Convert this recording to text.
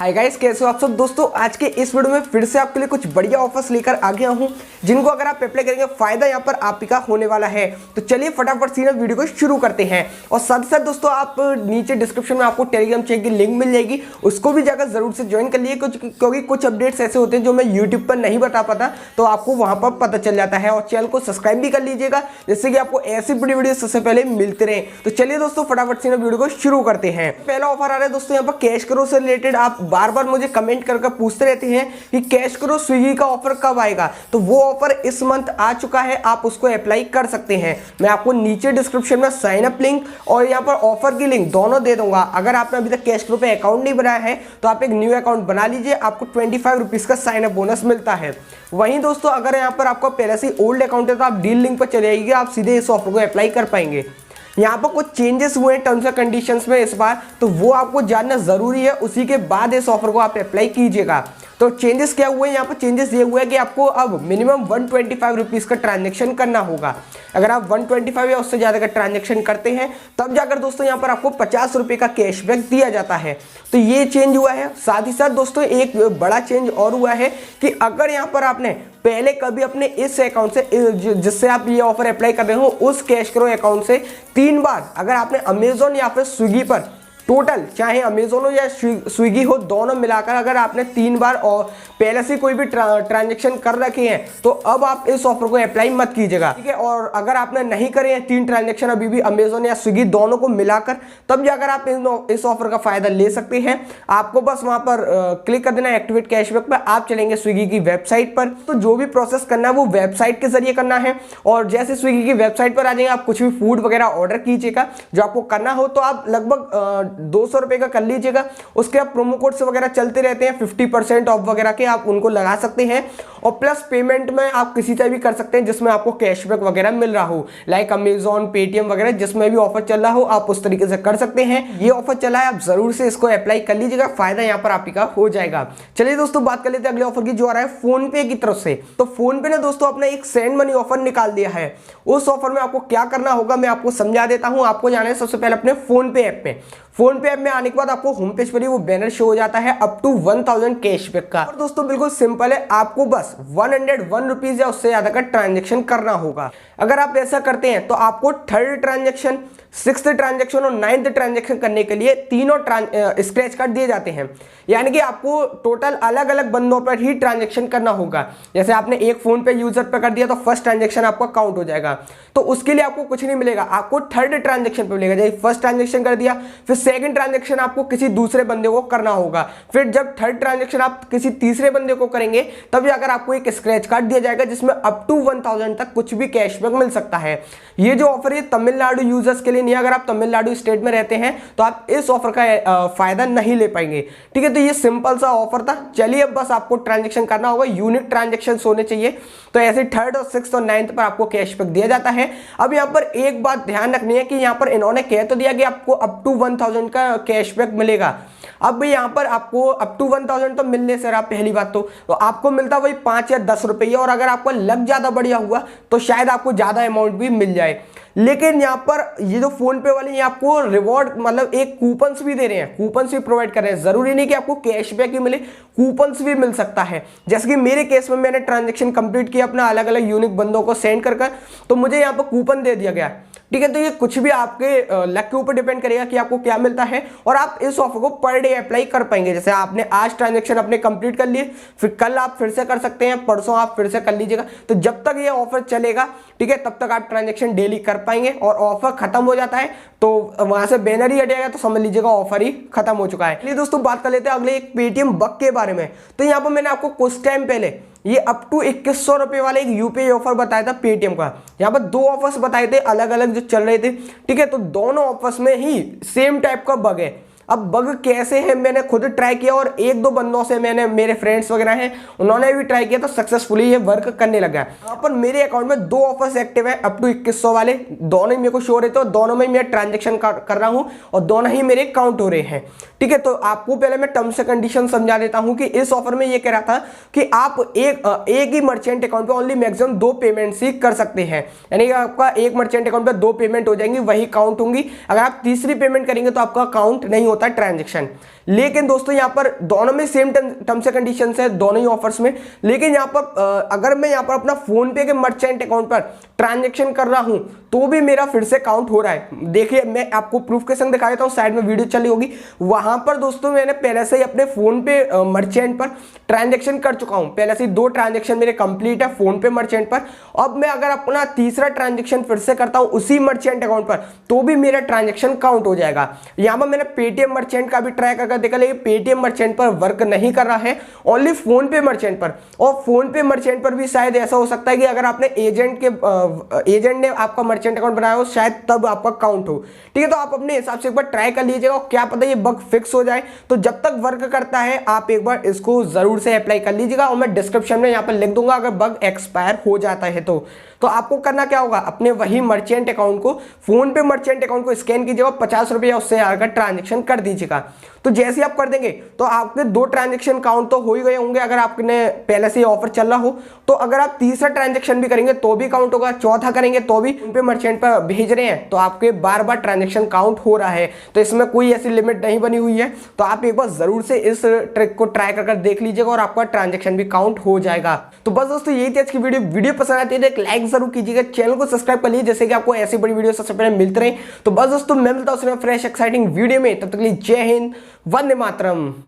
Hi guys, कैसे हो आप सब दोस्तों। आज के इस वीडियो में फिर से आपके लिए कुछ बढ़िया ऑफर्स लेकर आ गया हूं, जिनको अगर आप अप्लाई करेंगे फायदा यहां पर आप ही का होने वाला है। तो चलिए फटाफट सीधा वीडियो को शुरू करते हैं। और साथ ही साथ दोस्तों, आप नीचे डिस्क्रिप्शन में आपको टेलीग्राम चैनल की लिंक मिल जाएगी, उसको भी जाकर जरूर से ज्वाइन कर लिए, क्योंकि कुछ अपडेट्स ऐसे होते हैं जो मैं यूट्यूब पर नहीं बता पाता, तो आपको वहां पर पता चल जाता है। और चैनल को सब्सक्राइब भी कर लीजिएगा, जिससे कि आपको ऐसी बड़ी वीडियो सबसे पहले मिलते रहे। तो चलिए दोस्तों फटाफट सीधा वीडियो को शुरू करते हैं। पहला ऑफर आ रहा है दोस्तों, यहाँ पर कैश करो से रिलेटेड आप बार बार मुझे कमेंट करके पूछते रहते हैं कि कैश करो स्विगी का ऑफर कब आएगा। तो वो ऑफर इस मंथ आ चुका है, आप उसको अप्लाई कर सकते हैं। मैं आपको नीचे डिस्क्रिप्शन में साइन अप लिंक और यहाँ पर ऑफर की लिंक दोनों दे दूंगा। अगर आपने अभी तक कैश करो पे अकाउंट नहीं बनाया है तो आप एक न्यू अकाउंट बना लीजिए, आपको 25 रुपीज का साइन अप बोनस मिलता है। वहीं दोस्तों, अगर यहाँ पर आपका पहले से ओल्ड अकाउंट है तो आप डील लिंक पर चले जाइए, आप सीधे इस ऑफर को अप्लाई कर पाएंगे। यहाँ पर कुछ चेंजेस हुए हैं टर्म्स एंड कंडीशंस में इस बार, तो वो आपको जानना जरूरी है, उसी के बाद इस ऑफर को आप अप्लाई कीजिएगा। तो चेंजेस क्या हुए हैं यहाँ पर? चेंजेस ये हुआ है कि आपको अब मिनिमम 125 रुपीज़ का ट्रांजेक्शन करना होगा। अगर आप 125 या उससे ज़्यादा का ट्रांजेक्शन करते हैं तब जाकर दोस्तों यहाँ पर आपको 50 रुपये का कैशबैक दिया जाता है। तो ये चेंज हुआ है। साथ ही साथ दोस्तों एक बड़ा चेंज और हुआ है कि अगर यहाँ पर आपने पहले कभी अपने इस अकाउंट से, जिससे आप ये ऑफर अप्लाई कर रहे हो, उस कैश करो अकाउंट से 3 बार अगर आपने अमेजोन या फिर स्विगी पर टोटल, चाहे अमेजोन हो या स्विगी हो, दोनों मिलाकर अगर आपने 3 बार और पहले से कोई भी ट्रांजेक्शन कर रखे हैं तो अब आप इस ऑफर को अप्लाई मत कीजिएगा, ठीक है। और अगर आपने नहीं करे हैं 3 ट्रांजेक्शन अभी भी अमेजोन या स्विगी दोनों को मिलाकर, तब जाकर आप इस ऑफर का फायदा ले सकते हैं। आपको बस वहां पर क्लिक कर देना है एक्टिवेट कैशबैक पर, आप चलेंगे स्विगी की वेबसाइट पर। तो जो भी प्रोसेस करना है वो वेबसाइट के जरिए करना है। और जैसे स्विगी की वेबसाइट पर आ जाएंगे, आप कुछ भी फूड वगैरह ऑर्डर कीजिएगा जो आपको करना हो, तो आप लगभग 200 रुपए का कर लीजिएगा। उसके आप प्रोमो कोड से वगैरह चलते रहते हैं, 50% ऑफ वगैरह के आप उनको लगा सकते हैं। और प्लस पेमेंट में आप किसी से भी कर सकते हैं जिसमें आपको कैशबैक वगैरह मिल रहा हो, लाइक अमेजॉन, पेटीएम वगैरह, जिसमें भी ऑफर चल रहा हो आप उस तरीके से कर सकते हैं। ये ऑफर चला है, आप जरूर से इसको अप्लाई कर लीजिएगा, फायदा यहाँ पर आप ही का हो जाएगा। चलिए दोस्तों बात कर लेते हैं अगले ऑफर की, जो आ रहा है फोन पे की तरफ से। तो फोन पे ने दोस्तों अपना एक सेंड मनी ऑफर निकाल दिया है। उस ऑफर में आपको क्या करना होगा मैं आपको समझा देता हूं। आपको जाना है सबसे पहले अपने फोन पे ऐप में। फोन पे ऐप में आने के बाद आपको होम पेज पर ही वो बैनर शो हो जाता है अप टू 1000 कैशबैक का। और दोस्तों बिल्कुल सिंपल है, आपको बस 101 रुपीज या उससे ज्यादा का ट्रांजेक्शन करना होगा। अगर आप ऐसा करते हैं तो आपको 3rd ट्रांजेक्शन, 6th ट्रांजेक्शन और 9th ट्रांजेक्शन करने के लिए तीनों स्क्रैच कार्ड दिए जाते हैं। यानी कि आपको टोटल अलग अलग बंदों पर ही ट्रांजेक्शन करना होगा। जैसे आपने एक फोन पे यूजर पे कर दिया तो फर्स्ट ट्रांजेक्शन आपका काउंट हो जाएगा, तो उसके लिए आपको कुछ नहीं मिलेगा, आपको 3rd ट्रांजेक्शन पे मिलेगा। जैसे फर्स्ट ट्रांजेक्शन कर दिया, फिर 2nd ट्रांजेक्शन आपको किसी दूसरे बंदे को करना होगा, फिर जब 3rd ट्रांजेक्शन आप किसी तीसरे बंदे को करेंगे तब जाकर आपको एक स्क्रैच कार्ड दिया जाएगा, जिसमें अप टू 1000 तक कुछ भी कैशबैक मिल सकता है। ये जो ऑफर है तमिलनाडु यूजर्स के लिए नहीं, अगर आप तमिलनाडु स्टेट में रहते हैं तो आप इस ऑफर का फायदा नहीं ले पाएंगे, ठीक है। तो ये सिंपल सा ऑफर था। चलिए अब बस आपको ट्रांजेक्शन करना होगा, यूनिक ट्रांजेक्शन होने चाहिए। तो ऐसे 3rd और 6th और 9th पर आपको कैशबैक दिया जाता है। अब यहाँ पर एक बात ध्यान रखनी है कि यहाँ पर इन्होंने कह तो दिया कि आपको अप टू 1000 का कैशबैक मिलेगा। अब यहाँ पर आपको अप टू 1000 तो मिलने से रहा, पहली बात तो आपको मिलता वही 5 या 10 रुपये, और अगर आपका लक ज्यादा बढ़िया हुआ तो शायद आपको ज्यादा अमाउंट भी मिल जाए। लेकिन यहाँ पर ये जो फोन पे वाले ये आपको रिवॉर्ड मतलब एक कूपन्स भी दे रहे हैं, कूपन्स भी प्रोवाइड कर रहे हैं। जरूरी नहीं कि आपको कैशबैक ही मिले, कूपन्स भी मिल सकता है। जैसे कि मेरे केस में मैंने ट्रांजेक्शन कंप्लीट किया अपना अलग अलग यूनिक बंदों को सेंड कर तो मुझे यहाँ पर कूपन दे दिया गया, ठीक है। तो ये कुछ भी आपके लक के ऊपर डिपेंड करेगा कि आपको क्या मिलता है, और आप इस ऑफर को पर डे अप्लाई कर पाएंगे। जैसे आपने आज ट्रांजेक्शन अपने कंप्लीट कर लिए, फिर कल आप फिर से कर सकते हैं, परसों आप फिर से कर लीजिएगा। तो जब तक ये ऑफर चलेगा, ठीक है, तब तक आप ट्रांजेक्शन डेली कर पाएंगे। और ऑफर खत्म हो जाता है तो वहां से बैनर ही हटेगा, तो समझ लीजिएगा ऑफर ही खत्म हो चुका है। चलिए दोस्तों बात कर लेते हैं अगले एक पेटीएम बग के बारे में। तो यहाँ पर मैंने आपको कुछ टाइम पहले ये अप टू 2100 रुपए वाले एक यूपीआई ऑफर बताया था पेटीएम का। यहाँ पर 2 ऑफर्स बताए थे अलग अलग जो चल रहे थे, ठीक है। तो दोनों ऑफर्स में ही सेम टाइप का बग है। अब बग कैसे है मैंने खुद ट्राई किया, और 1-2 बंदों से मैंने, मेरे फ्रेंड्स वगैरह हैं उन्होंने भी ट्राई किया, तो सक्सेसफुली ये वर्क करने लगा। यहाँ पर मेरे अकाउंट में 2 ऑफर्स एक्टिव है अप टू 2100 वाले, दोनों ही मेरे को शो हो रहे थे, और दोनों में मैं ट्रांजेक्शन कर रहा हूँ और दोनों ही मेरे काउंट हो रहे हैं, ठीक है। तो आपको पहले मैं टर्म्स एंड कंडीशन समझा देता हूँ कि इस ऑफर में ये कह रहा था कि आप एक ही मर्चेंट अकाउंट पे ओनली मैक्सिमम 2 पेमेंट्स ही कर सकते हैं। यानी कि आपका एक मर्चेंट अकाउंट पे 2 पेमेंट हो जाएंगी, वही काउंट होंगी। अगर आप तीसरी पेमेंट करेंगे तो आपका काउंट नहीं होता ट्रांजेक्शन। लेकिन दोस्तों यहाँ पर दोनों में सेम टर्म्स एंड कंडीशंस है, दोनों ही ऑफर्स में। लेकिन यहाँ पर अगर मैं यहाँ पर अपना फोन पे के मर्चेंट अकाउंट पर ट्रांजेक्शन कर रहा हूं तो भी मेरा फिर से काउंट हो रहा है। देखिए मैं आपको प्रूफ के संग दिखा देता हूं, साइड में वीडियो चली होगी, वहां पर दोस्तों मैंने पहले से ही अपने फोन पे मर्चेंट पर ट्रांजेक्शन कर चुका हूं। पहले से ही 2 ट्रांजेक्शन मेरे कंप्लीट है फोन पे मर्चेंट पर। अब मैं अगर अपना तीसरा ट्रांजेक्शन फिर से करता हूं उसी मर्चेंट अकाउंट पर तो भी मेरा ट्रांजेक्शन काउंट हो जाएगा। यहां पर मैंने पेटीएम मर्चेंट का भी ट्राई करके देखा, लेकिन पेटीएम मर्चेंट पर वर्क नहीं कर रहा है, ओनली फोन पे मर्चेंट पर। और फोन पे मर्चेंट पर भी शायद ऐसा हो सकता है कि अगर आपने एजेंट ने आपका मर्चेंट अकाउंट बनाया हो शायद तब आपका काउंट हो। ठीक है, तो आप अपने हिसाब से एक बार ट्राई कर लीजिएगा, और क्या पता ये बग फिक्स हो जाए। तो जब तक वर्क करता है आप एक बार इसको जरूर से अप्लाई कर लीजिएगा, और मैं डिस्क्रिप्शन में यहाँ पर लिख दूंगा अगर बग एक्सपायर हो जाता है तो आपको करना क्या होगा, अपने वही मर्चेंट अकाउंट को, फोन पे मर्चेंट अकाउंट को स्कैन कीजिएगा, 50 रुपये उससे आकर ट्रांजेक्शन कर दीजिएगा। तो जैसे आप कर देंगे तो आपके 2 ट्रांजेक्शन काउंट तो हो ही गए होंगे अगर आपने पहले से ऑफर चल रहा हो। तो अगर आप तीसरा ट्रांजेक्शन भी करेंगे तो भी काउंट होगा, चौथा करेंगे तो भी, उन पे मर्चेंट पर भेज रहे हैं तो आपके बार बार ट्रांजेक्शन काउंट हो रहा है। तो इसमें कोई ऐसी लिमिट नहीं बनी हुई है। तो आप एक बार जरूर से इस ट्रिक को ट्राई कर देख लीजिएगा और आपका ट्रांजेक्शन भी काउंट हो जाएगा। तो बस दोस्तों यही थी आज की वीडियो पसंद आती है तो एक लाइक जरूर कीजिएगा, चैनल को सब्सक्राइब कर लीजिए जैसे कि आपको ऐसी बड़ी वीडियो सबसे पहले मिलते रहे। तो बस दोस्तों मैं मिलता हूं फ्रेश एक्साइटिंग वीडियो में, तब तक के लिए जय हिंद, वंदे मातरम।